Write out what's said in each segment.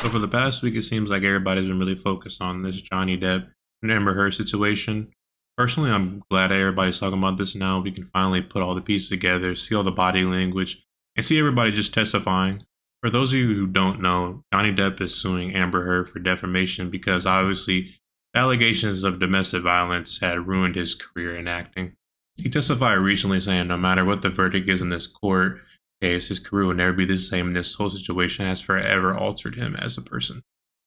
So for the past week, it seems like everybody's been really focused on this Johnny Depp and Amber Heard situation. Personally, I'm glad everybody's talking about this now. We can finally put all the pieces together, see all the body language, and see everybody just testifying. For those of you who don't know, Johnny Depp is suing Amber Heard for defamation because obviously allegations of domestic violence had ruined his career in acting. He testified recently saying no matter what the verdict is in this court case, his career will never be the same, and this whole situation has forever altered him as a person.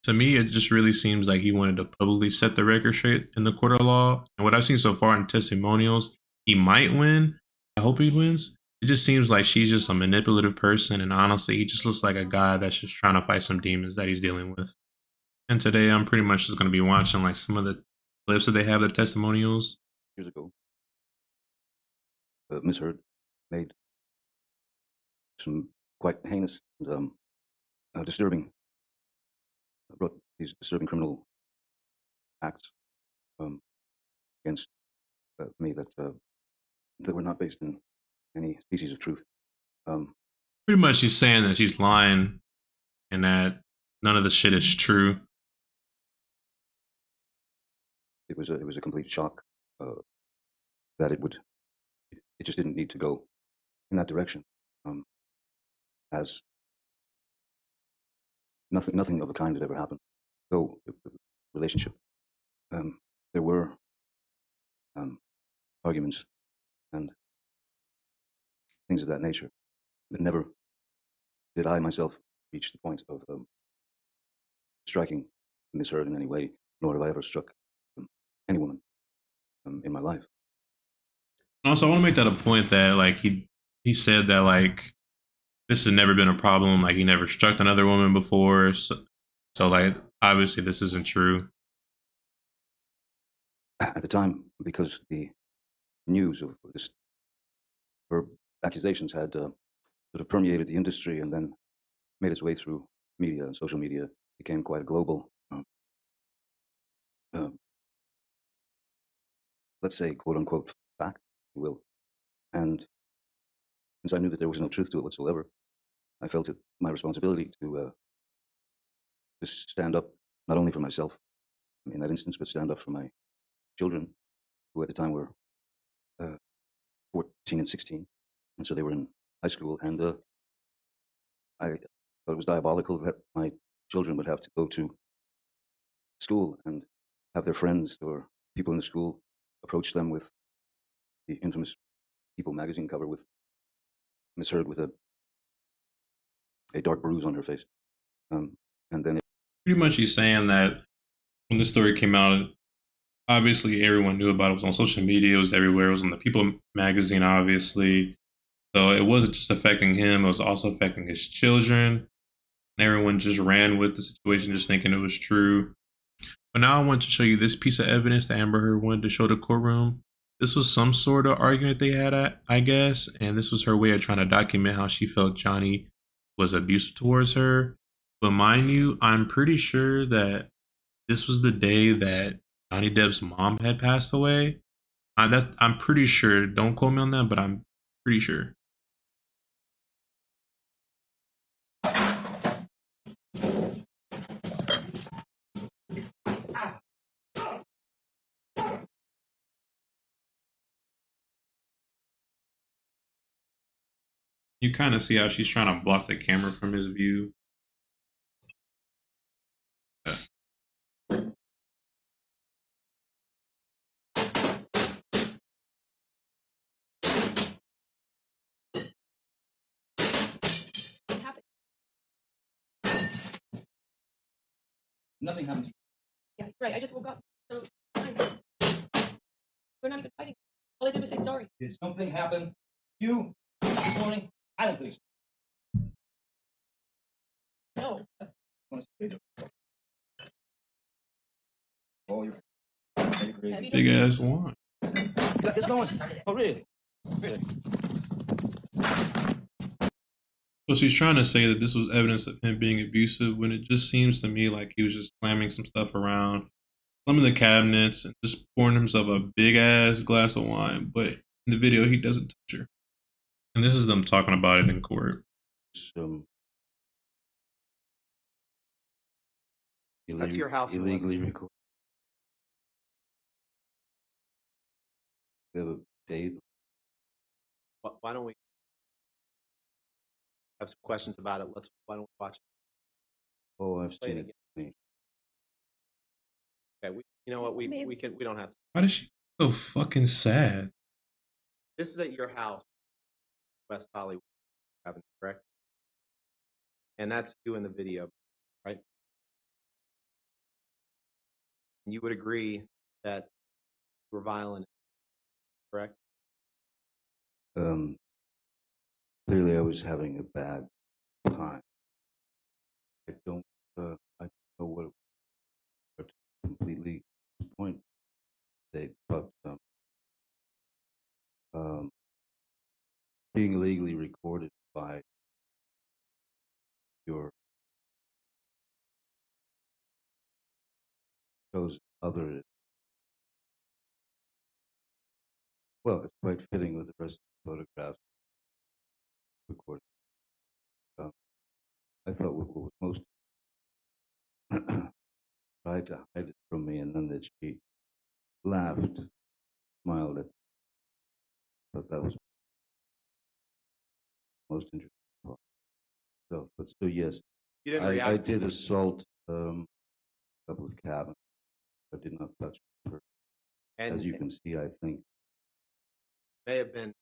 To me, it just really seems like he wanted to publicly set the record straight in the court of law. And what I've seen so far in testimonials, he might win. I hope he wins. It just seems like she's just a manipulative person, and honestly, he just looks like a guy that's just trying to fight some demons that he's dealing with. And today, I'm pretty much just going to be watching like some of the clips that they have, the testimonials. Years ago, Miss Heard made some quite heinous and disturbing, wrote these disturbing criminal acts um, against me that were not based in any species of truth. Pretty much, she's saying that she's lying and that none of the shit is true. It was a complete shock that it just didn't need to go in that direction, as nothing of the kind had ever happened. Though the relationship, there were arguments and things of that nature, but never did I myself reach the point of striking Miss Heard in any way, nor have I ever struck any woman in my life. Also, I want to make that a point that like he said that like this has never been a problem. Like he never struck another woman before. So like obviously this isn't true. At the time, because the news of this, her accusations had sort of permeated the industry and then made its way through media and social media, became quite a global, let's say, quote unquote, fact, if you will. And since I knew that there was no truth to it whatsoever, I felt it my responsibility to stand up not only for myself in that instance, but stand up for my children, who at the time were 14 and 16, and so they were in high school. And I thought it was diabolical that my children would have to go to school and have their friends or people in the school approach them with the infamous People magazine cover with Miss Heard with a dark bruise on her face. And then Pretty much he's saying that when the story came out, obviously everyone knew about it. It was on social media, it was everywhere, it was on the People magazine, obviously. So it wasn't just affecting him, it was also affecting his children. And everyone just ran with the situation, just thinking it was true. But now I want to show you this piece of evidence that Amber Heard wanted to show the courtroom. This was some sort of argument they had, I guess, and this was her way of trying to document how she felt Johnny was abusive towards her. But mind you, I'm pretty sure that this was the day that Johnny Depp's mom had passed away. I'm pretty sure. Don't quote me on that, but I'm pretty sure. You kind of see how she's trying to block the camera from his view. nothing happened. Yeah, right. I just woke up. So fine. We're not even fighting. All I did was say sorry. Did something happen? You this morning? I don't think so. No. That's Oh, you're crazy. Big ass one. It's going. Oh, really? Really? So she's trying to say that this was evidence of him being abusive when it just seems to me like he was just slamming some stuff around some of the cabinets and just pouring himself a big ass glass of wine. But in the video, he doesn't touch her. And this is them talking about it in court. That's your house illegally arrest. record. We have a date. Why don't we have some questions about it? Why don't we watch it? Oh, I've Play it seen it. Okay, you know what? We Maybe. we don't have to. Why is she so fucking sad? This is at your house, West Hollywood, Avenue, correct? And that's you in the video, right? And you would agree that you were violent, correct? Clearly, I was having a bad time. I don't know what to completely point they, but being illegally recorded by your shows other, well, it's quite fitting with the rest of the photographs recorded. I thought what was most tried to hide it from me, and then that she laughed, smiled at. But that was most interesting part. So, but still, yes, You didn't I react. did assault a couple of cabins. I did not touch her. And As you can see, I think may have been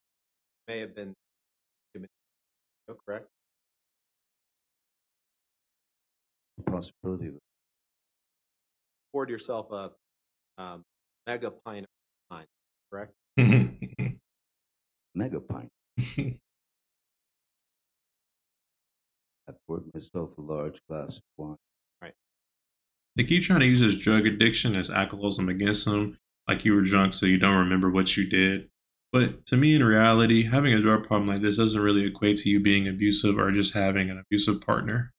correct. the possibility of Poured yourself a mega pint of wine, correct? mega pint. I poured myself a large glass of wine. Right. They keep trying to use his drug addiction as alcoholism against him, like you were drunk so you don't remember what you did. But to me, in reality, having a drug problem like this doesn't really equate to you being abusive or just having an abusive partner.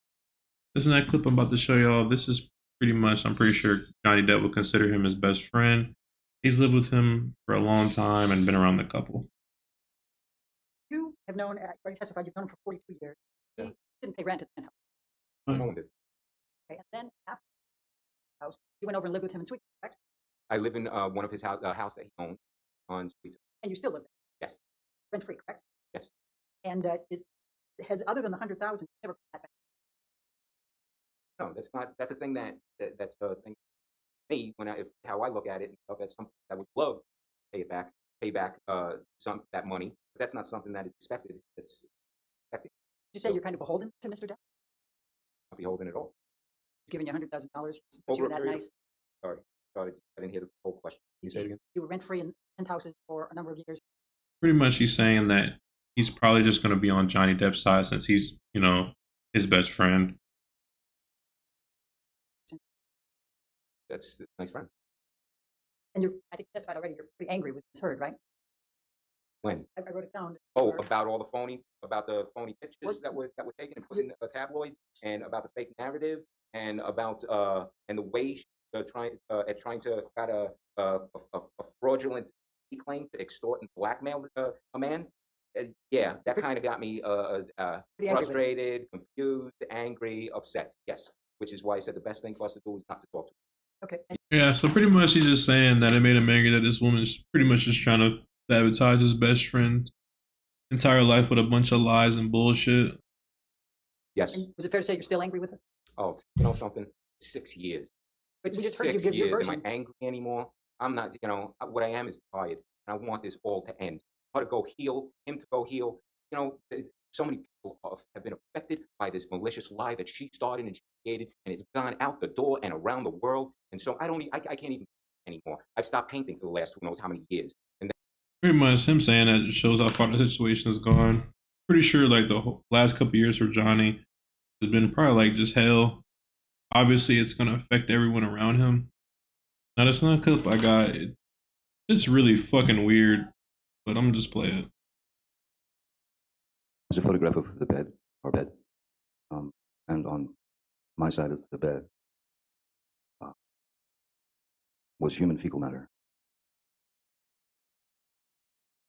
This next clip I'm about to show y'all, this is pretty much, I'm pretty sure Johnny Depp would consider him his best friend. He's lived with him for a long time and been around the couple. You have known, you already testified, you've known him for 42 years. He didn't pay rent at the penthouse. No one did. Okay, and then after the house, you went over and lived with him in Sweet, correct? I live in one of his house that he owned on streets. And you still live there, Yes, rent free, correct? yes. And has, other than the 100,000, never paid that back. No, that's not. That's a thing that's the thing. Me, if how I look at it and stuff, that's something I would love to pay back some that money. But that's not something that is expected. It's expected. Did you say you're kind of beholden to Mr. Depp? Not beholden at all. He's giving you $100,000, put Over you a in that period. nice. Sorry, I didn't hear the whole question. Can you say it again? You were rent free in penthouses for a number of years. Pretty much he's saying that he's probably just going to be on Johnny Depp's side since he's, his best friend. That's a nice friend. And I think you testified already, you're pretty angry with this heard, right? When? I wrote it down. Oh, about the phony pictures What- that were taken and put in tabloids, and about the fake narrative, and about and the way trying to got a fraudulent claim to extort and blackmail a man. Yeah, that kind of got me angry with it. frustrated, confused, angry, upset. Yes, which is why I said the best thing for us to do is not to talk to. Okay. And Yeah, so pretty much he's just saying that it made him angry that this woman's pretty much just trying to sabotage his best friend's entire life with a bunch of lies and bullshit. Yes. was it fair to say you're still angry with her? Oh, you know something? 6 years. But we just heard you 6 give your years. Am version. I angry anymore? I'm not. What I am is tired, and I want this all to end. Her to go heal, him to go heal. So many people have been affected by this malicious lie that she started and she created, and it's gone out the door and around the world. And so I can't even anymore. I've stopped painting for the last who knows how many years. And Pretty much him saying that just shows how far the situation has gone. Pretty sure like the last couple years for Johnny has been probably like just hell. Obviously, it's gonna affect everyone around him. Now, this another clip I got. It's really fucking weird, but I'm gonna just play it. There's a photograph of the bed, our bed, and on my side of the bed was human fecal matter.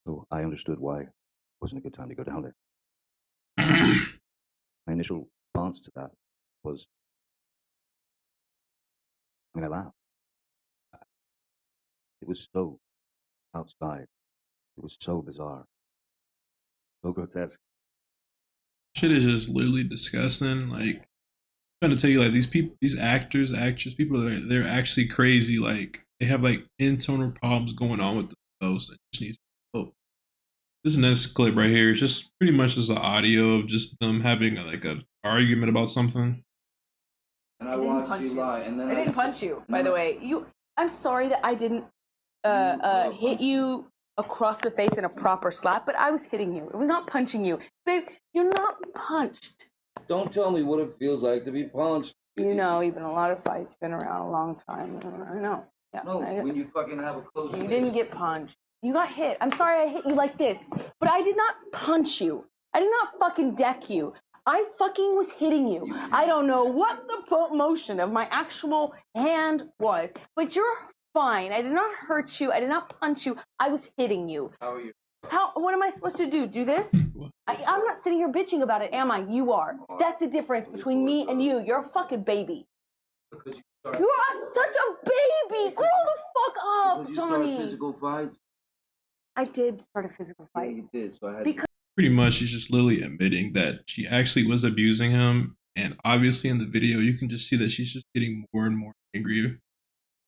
So I understood why it wasn't a good time to go down there. My initial response to that was I mean, I laughed. It was so outside. It was so bizarre, so grotesque. Shit is just literally disgusting. Like, I'm trying to tell you, like these people, these actors, actors, people, they're actually crazy. Like they have like internal problems going on with themselves. That just needs help. This next clip right here is just pretty much just the audio of just them having like a argument about something. And I watched you lie, and then I didn't punch you, by the way. I'm sorry that I didn't hit you across the face in a proper slap, but I was hitting you. It was not punching you. Babe, you're not punched. Don't tell me what it feels like to be punched. You know, you've been in a lot of fights. You've been around a long time. I know. Yeah. No, when you fucking have a close You face. didn't get punched. You got hit. I'm sorry I hit you like this, but I did not punch you. I did not fucking deck you. I fucking was hitting you. I don't know what the motion of my actual hand was, but you're fine. I did not hurt you. I did not punch you. I was hitting you. How are you? What am I supposed to do? Do this? I'm not sitting here bitching about it, am I? You are. That's the difference between me and you. You're a fucking baby. Because You are such a baby. Grow the fuck up, you started Johnny. physical fights. I did start a physical Yeah, fight. you did. So I had Because Pretty much, she's just literally admitting that she actually was abusing him, and obviously in the video, you can just see that she's just getting more and more angry.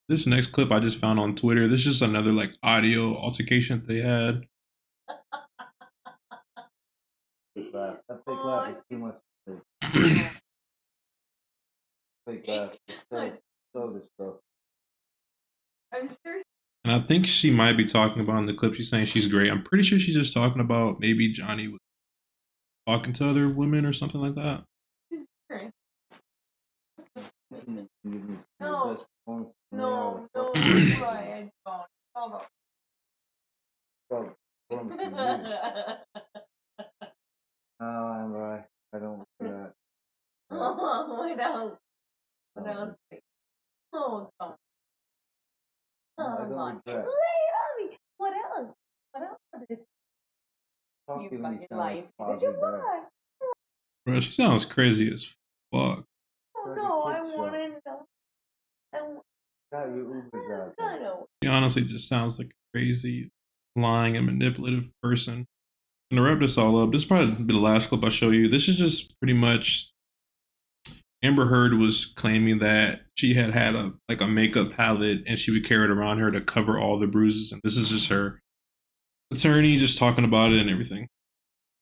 This next clip I just found on Twitter. This is just another like audio altercation that they had. fake laugh. That fake laugh is too much. Fake laugh. It's so disgusting. I'm sure. And I think she might be talking about in the clip, she's saying she's great. I'm pretty sure she's just talking about maybe Johnny was talking to other women or something like that. No, no, I don't. No, I'm right. I don't do that. Oh, I don't. Oh, don't. I don't Lay regret. it on me. What else? What else did Talk you to me fucking sound life? Because positive you're better. fine. Bro, she sounds crazy as fuck. Oh, Like a no, I kid show. wanted to. Got your Ubers out I there. know. She honestly just sounds like a crazy, lying, and manipulative person. And to wrap this all up, this is probably be the last clip I show you. This is just pretty much Amber Heard was claiming that she had a makeup palette and she would carry it around her to cover all the bruises. And this is just her attorney just talking about it and everything.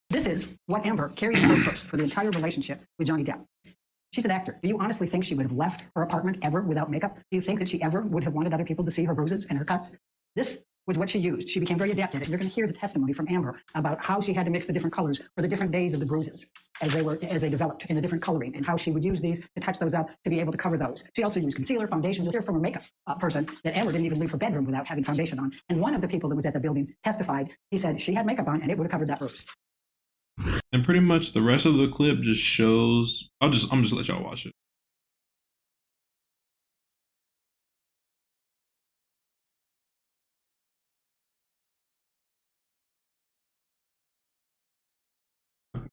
This is what Amber carried in her purse for the entire relationship with Johnny Depp. She's an actor. Do you honestly think she would have left her apartment ever without makeup? Do you think that she ever would have wanted other people to see her bruises and her cuts? This was what she used. She became very adept at it. You're going to hear the testimony from Amber about how she had to mix the different colors for the different days of the bruises as they developed in the different coloring, and how she would use these to touch those up to be able to cover those. She also used concealer, foundation. You'll hear from her makeup person that Amber didn't even leave her bedroom without having foundation on. And one of the people that was at the building testified. He said she had makeup on and it would have covered that bruise. And pretty much the rest of the clip just shows. I'm just let y'all watch it.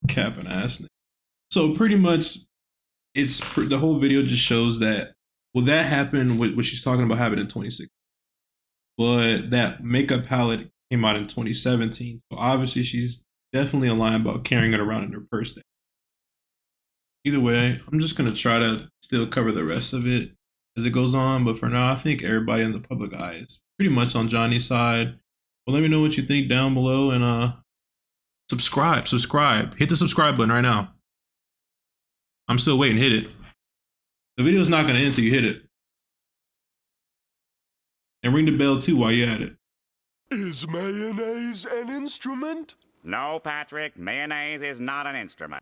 Capping ass nigga. So pretty much, the whole video just shows that that happened. What she's talking about happened in 2016, but that makeup palette came out in 2017. So obviously, she's definitely lying about carrying it around in her purse. Either way, I'm just gonna try to still cover the rest of it as it goes on. But for now, I think everybody in the public eye is pretty much on Johnny's side. But let me know what you think down below, and subscribe. Hit the subscribe button right now. I'm still waiting. Hit it. The video's not gonna end until you hit it. And ring the bell too while you're at it. Is mayonnaise an instrument? No, Patrick, mayonnaise is not an instrument.